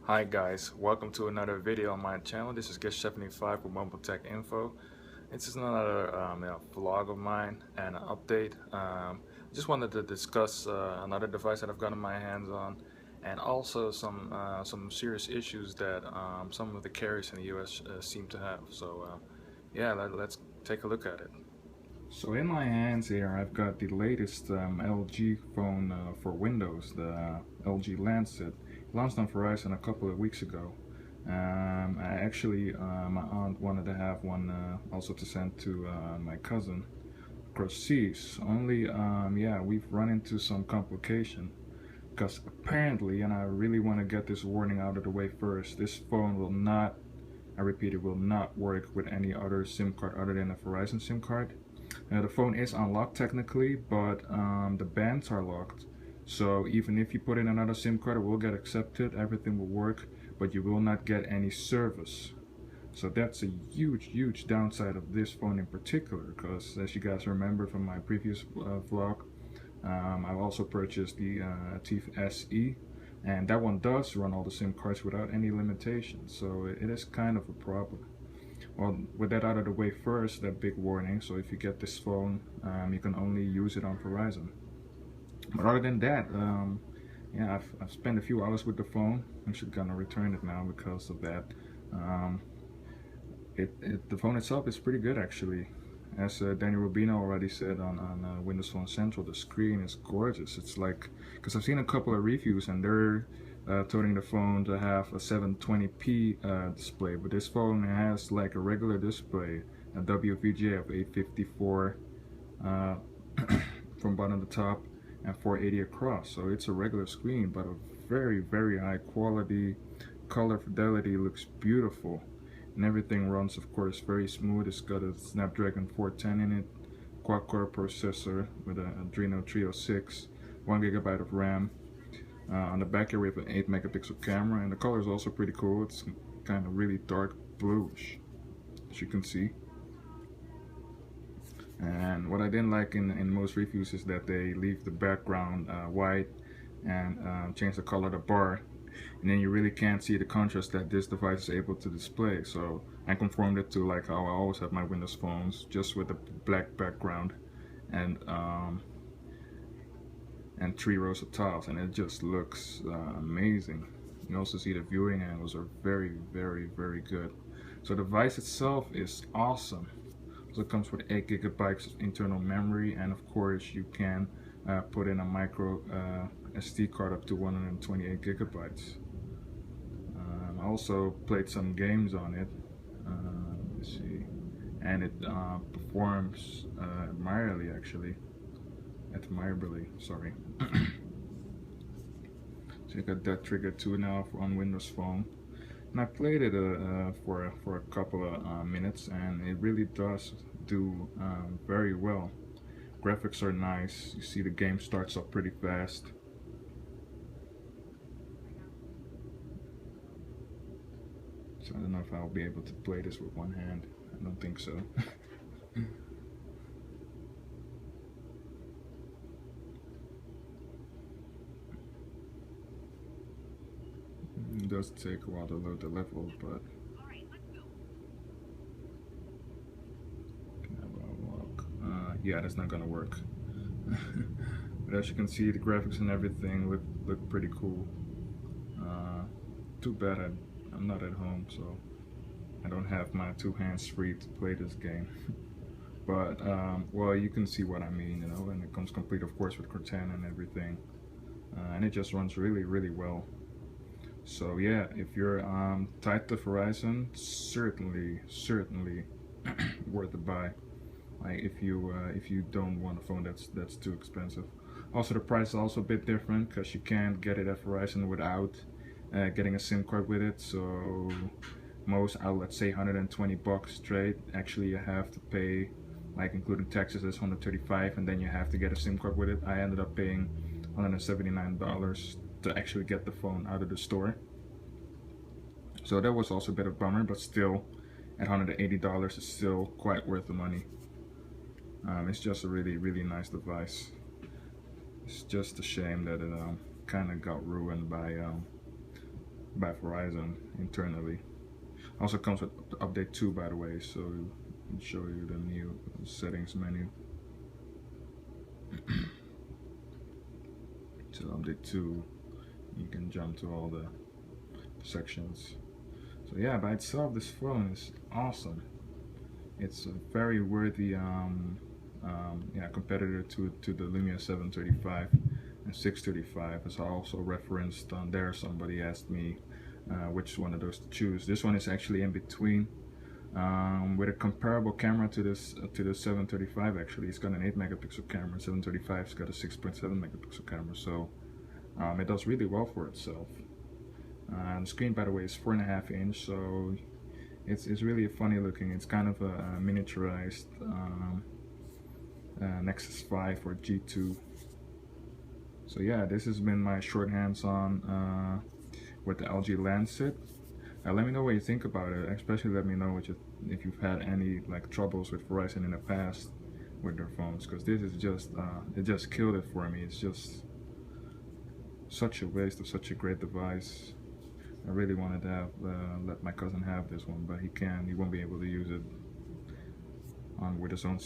Hi guys, welcome to another video on my channel. This is Guest75 with Mobile Tech Info. This is another vlog of mine and an update. Just wanted to discuss another device that I've gotten my hands on, and also some serious issues that some of the carriers in the US seem to have. So yeah, let's take a look at it. So in my hands here, I've got the latest LG phone for Windows, the LG Lancet. Launched on Verizon a couple of weeks ago. My aunt wanted to have one also to send to my cousin across seas. Only, yeah, we've run into some complication because apparently, and I really want to get this warning out of the way first, this phone will not, I repeat, it will not work with any other SIM card other than a Verizon SIM card. The phone is unlocked technically, but the bands are locked. So even if you put in another SIM card, it will get accepted, everything will work, but you will not get any service. So that's a huge downside of this phone in particular, because as you guys remember from my previous vlog, I also purchased the TIF SE, and that one does run all the SIM cards without any limitations, so it is kind of a problem. Well, with that out of the way first, that big warning, so if you get this phone, you can only use it on Verizon. But other than that, yeah, I've spent a few hours with the phone. I'm actually gonna return it now because of that. The phone itself is pretty good actually. As Daniel Rubino already said on Windows Phone Central, the screen is gorgeous. It's like, because I've seen a couple of reviews and they're touting the phone to have a 720p display, but this phone has like a regular display, a WVGA of 854 from bottom to top and 480 across. So it's a regular screen, but a very high quality. Color fidelity looks beautiful, and everything runs, of course, very smooth. It's got a Snapdragon 410 in it, quad-core processor with an Adreno 306, 1GB of RAM. On the back here we have an 8-megapixel camera, and the color is also pretty cool. It's kind of really dark bluish, as you can see. And what I didn't like in most reviews is that they leave the background white and change the color of the bar, and then you really can't see the contrast that this device is able to display. So I conformed it to like how I always have my Windows phones, just with a black background and 3 rows of tiles, and it just looks amazing. You also see the viewing angles are very good. So the device itself is awesome. So it comes with 8 gigabytes of internal memory, and of course you can put in a micro SD card up to 128 gigabytes. I also played some games on it. Let's see, and it performs admirably, sorry. So you got that trigger too now on Windows Phone. And I played it for a couple of minutes, and it really does do very well. Graphics are nice. You see the game starts up pretty fast. So I don't know if I'll be able to play this with one hand. I don't think so. It does take a while to load the level, but yeah, that's not gonna work. But as you can see, the graphics and everything look pretty cool. Too bad I'm not at home, so I don't have my 2 hands free to play this game. But well, you can see what I mean, you know, and it comes complete, of course, with Cortana and everything, and it just runs really well. So yeah, if you're tied to Verizon, certainly worth a buy. Like if you don't want a phone that's too expensive. Also, the price is also a bit different because you can't get it at Verizon without getting a SIM card with it. So most outlets say 120 bucks straight. Actually, you have to pay, like including taxes, is 135, and then you have to get a SIM card with it. I ended up paying $179 to actually get the phone out of the store. So that was also a bit of a bummer, but still, at $180 is still quite worth the money. It's just a really nice device. It's just a shame that it kind of got ruined by by Verizon internally. Also comes with update 2, by the way, so I'll show you the new settings menu. So update 2, you can jump to all the sections. So yeah, by itself, this phone is awesome. It's a very worthy yeah, competitor to the Lumia 735 and 635. As I also referenced on there, somebody asked me which one of those to choose. This one is actually in between, with a comparable camera to the 735. Actually, it's got an 8 megapixel camera. 735's got a 6.7 megapixel camera, so it does really well for itself. The screen, by the way, is 4.5 inch, so it's really funny looking. It's kind of a miniaturized Nexus 5 or G2. So yeah, this has been my short hands-on with the LG Lancet. Let me know what you think about it. Especially let me know if you've had any like troubles with Verizon in the past with their phones, because this is just it just killed it for me. It's just such a waste of such a great device. I really wanted to have let my cousin have this one, but he won't be able to use it with his own